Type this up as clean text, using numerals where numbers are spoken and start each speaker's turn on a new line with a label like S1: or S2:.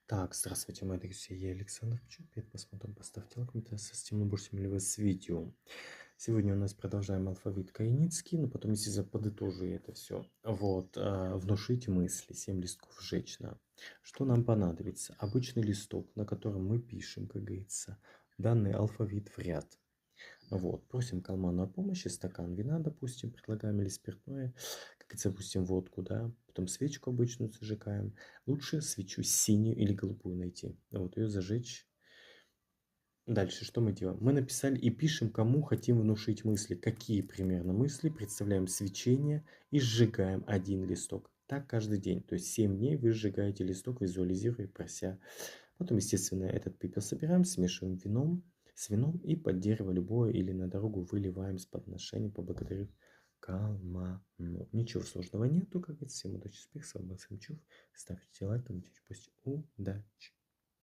S1: Так, здравствуйте, мои друзья, я Александр Чупет. Посмотрим, поставьте лайк, комментарий, систему будете ли вы с видео. Сегодня у нас продолжаем алфавит Кайницкий, но потом, если подытожу это все. Вот, внушить мысли, 7 листков сжечь на. Что нам понадобится? Обычный листок, на котором мы пишем, как говорится, данный алфавит в ряд. Вот, просим Калмана о помощи, стакан вина, допустим, предлагаем, или спиртное, как говорится, допустим, водку, да, потом свечку обычную зажигаем. Лучше свечу синюю или голубую найти, вот ее зажечь. Дальше что мы делаем? Мы написали и пишем, кому хотим внушить мысли, какие примерно мысли, представляем свечение и сжигаем один листок. Так каждый день, то есть 7 дней вы сжигаете листок, визуализируя, прося. Потом, естественно, этот пепел собираем, смешиваем с вином и под дерево любое или на дорогу выливаем с подношением, поблагодарив Калману. Ничего сложного нету, как говорится. Всем удачи, успехов, с вами был Чув. Ставьте лайк, комментируйте, пусть удачи.